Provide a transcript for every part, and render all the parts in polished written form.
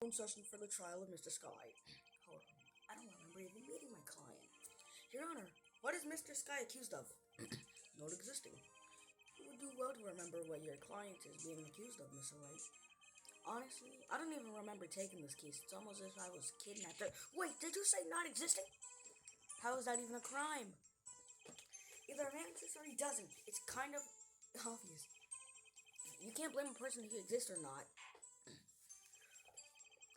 phone session for the trial of Mr. Sky. Hold on. I don't remember even meeting my client. Your Honor, what is Mr. Sky accused of? Not existing. You would do well to remember what your client is being accused of, Mr. White. Honestly, I don't even remember taking this case. It's almost as if I was kidnapped. Wait, did you say not existing? How is that even a crime? Either a man exists or he doesn't. It's kind of obvious. You can't blame a person if he exists or not.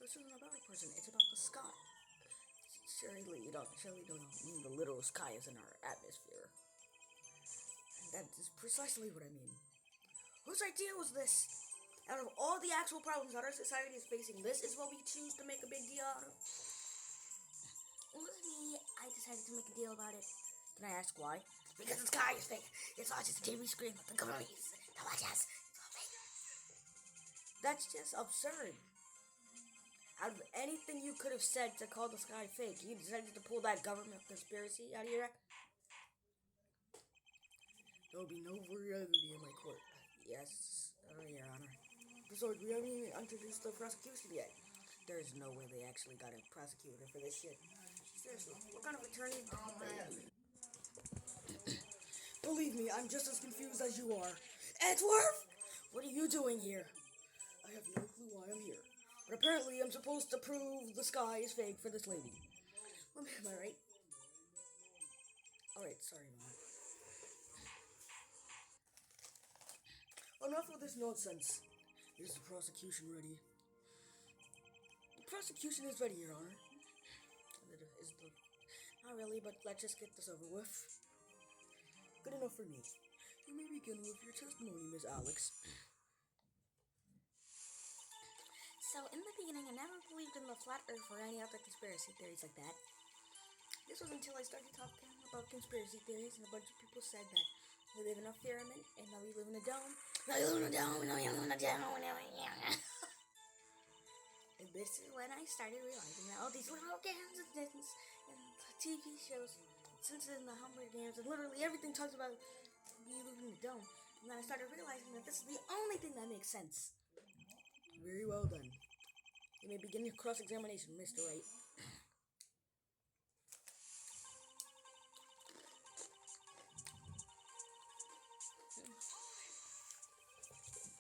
This isn't about a person, it's about the sky. Surely you don't mean the literal sky is in our atmosphere. And that is precisely what I mean. Whose idea was this? Out of all the actual problems that our society is facing, this is what we choose to make a big deal out of? It wasn't me. I decided to make a deal about it. Can I ask why? Because the sky is fake. It's not just a TV screen that the government uses to watch us. It's all fake. That's just absurd. Out of anything you could have said to call the sky fake, you decided to pull that government conspiracy out of your act? There will be no reality in my court. Yes, Your Honor. Besides, we haven't even introduced the prosecution yet. There's no way they actually got a prosecutor for this shit. Seriously, what kind of attorney? Believe me, I'm just as confused as you are. Edgeworth! What are you doing here? I have no clue why I'm here. But apparently I'm supposed to prove the sky is fake for this lady. Am I right? Alright, sorry, Mom. Enough of this nonsense. Is the prosecution ready? The prosecution is ready, Your Honor. Not really, but let's just get this over with. Good enough for me. You may begin with your testimony, Miss Alex. So, in the beginning, I never believed in the flat earth or any other conspiracy theories like that. This was until I started talking about conspiracy theories, and a bunch of people said that we live in a firmament, and now we live in a dome. Now we live in a dome, now we live in a dome, And this is when I started realizing that all these little games and things and TV shows, since in the Hunger Games, and literally everything talks about we live in a dome. And then I started realizing that this is the only thing that makes sense. Very well done. You may begin your cross-examination, Mr. Wright.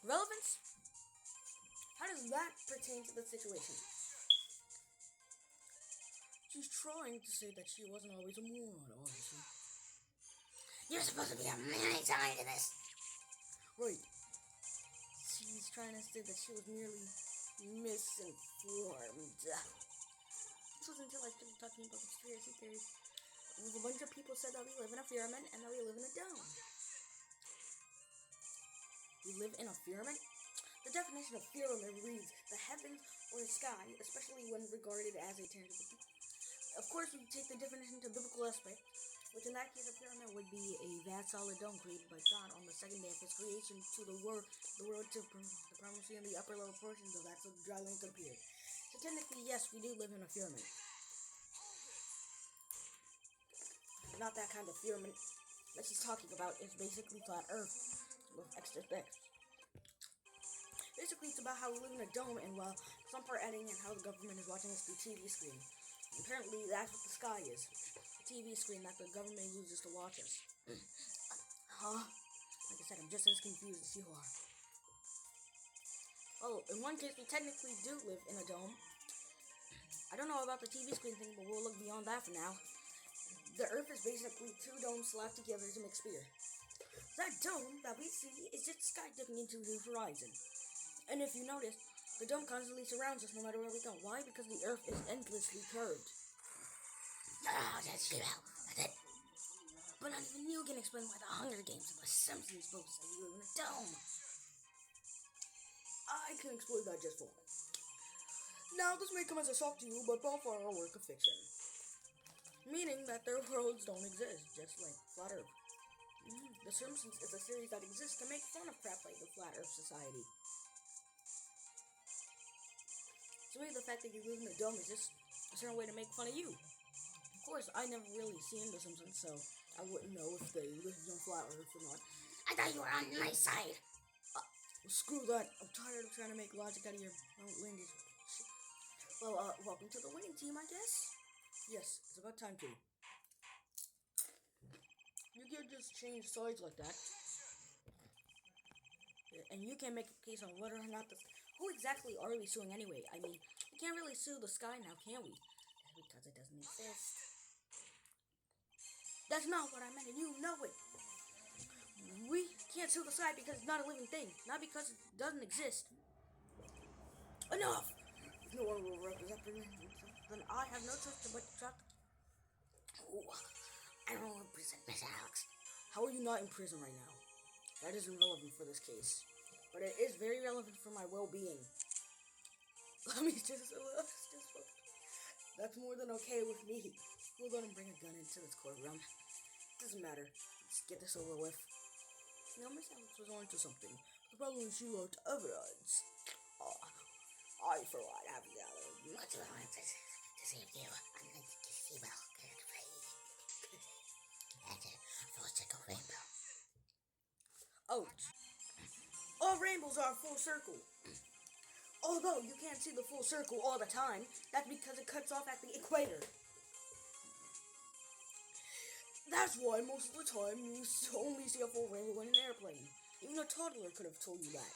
Relevance? How does that pertain to the situation? She's trying to say that she wasn't always a moron, obviously. You're supposed to be a man telling to this. Right. She's trying to say that she was merely misinformed. This was until I started talking about conspiracy theories. A bunch of people said that we live in a firmament and that we live in a dome. We live in a firmament? The definition of firmament reads the heavens or the sky, especially when regarded as a tangible thing. Of course, we take the definition to biblical aspect, which in that case, a firmament would be a vast solid dome created by God on the second day of His creation to the world to the primacy and the upper level portions of that so dry land appeared. So technically, yes, we do live in a firmament. Not that kind of firmament that she's talking about. It's basically flat Earth with extra space. Basically, it's about how we live in a dome, and while some are adding in how the government is watching us through TV screen. Apparently, that's what the sky is. A TV screen that the government uses to watch us. Huh? Like I said, I'm just as confused as you are. Oh, in one case, we technically do live in a dome. I don't know about the TV screen thing, but we'll look beyond that for now. The Earth is basically two domes slapped together to make sphere. That dome that we see is just the sky dipping into the horizon. And if you notice, the dome constantly surrounds us no matter where we go. Why? Because the Earth is endlessly curved. Oh, that's it. But not even you can explain why the Hunger Games and the Simpsons books say we live in a dome. I can explain that just fine. Now, this may come as a shock to you, but both are a work of fiction. Meaning that their worlds don't exist, just like Flat Earth. The Simpsons is a series that exists to make fun of crap like the Flat Earth Society. To me, the fact that you live in a dome is just a certain way to make fun of you. Of course, I never really seen The Simpsons, so I wouldn't know if they lived on flat Earth or not. I thought you were on my side. Well, screw that. I'm tired of trying to make logic out of your outlandish shit. Well, welcome to the winning team, I guess? Yes, it's about time to. You can't just change sides like that. And you can make a case on whether or not the... Who exactly are we suing anyway? I mean, we can't really sue the sky now, can we? Because it doesn't exist. That's not what I meant, and you know it. We can't sue the sky because it's not a living thing. Not because it doesn't exist. Enough! If no one will represent me, then I have no choice but to drop the... Ooh, I don't represent Miss Alex. How are you not in prison right now? That isn't relevant for this case. But it is very relevant for my well-being. Let me just that's more than okay with me. We'll let him bring a gun into this courtroom. Doesn't matter. Let's get this over with. You know, Miss Alex was on to something. The problem is she lacked evidence. I, for one, have gathered much evidence to save you. I'm going to kiss you well. And for a circle rainbow. Ouch. All rainbows are a full circle. Although you can't see the full circle all the time, that's because it cuts off at the equator. That's why most of the time you only see a full rainbow in an airplane. Even a toddler could have told you that.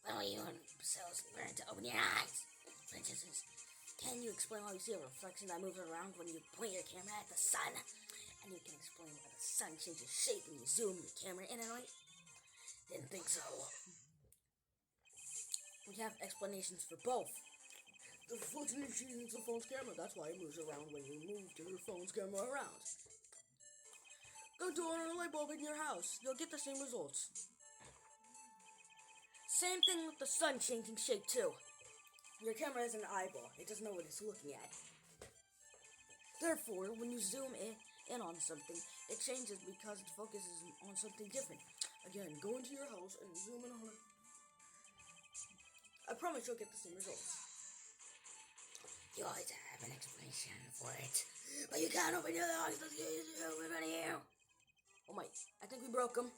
When will you themselves learn to open your eyes? For instance, can you explain why you see a reflection that moves around when you point your camera at the sun? And you can explain why the sun changes shape when you zoom your camera in and out? Didn't think so. We have explanations for both. The reflection changes the phone's camera. That's why it moves around when you move your phone's camera around. Go do it on a light bulb in your house. You'll get the same results. Same thing with the sun changing shape too. Your camera has an eyeball. It doesn't know what it's looking at. Therefore, when you zoom in on something, it changes because it focuses on something different. Again, go into your house and zoom in on it. I promise you'll get the same results. You always have an explanation for it, but you can't open your eyes. Let's get you in front of you. Oh my, I think we broke him.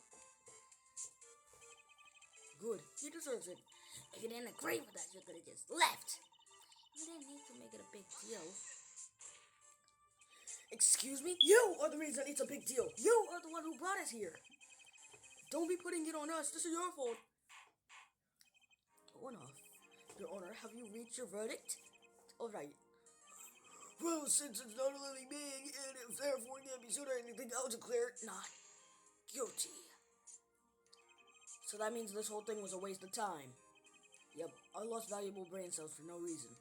Good, he deserves it. If you didn't agree with that, you could have just left. You didn't need to make it a big deal. Excuse me? You are the reason it's a big deal. You are the one who brought us here. Don't be putting it on us. This is your fault. Enough. Your Honor, have you reached your verdict? Alright. Well, since it's not a living being, and if therefore can't be sued or anything, I'll declare it not guilty. So that means this whole thing was a waste of time. Yep, I lost valuable brain cells for no reason.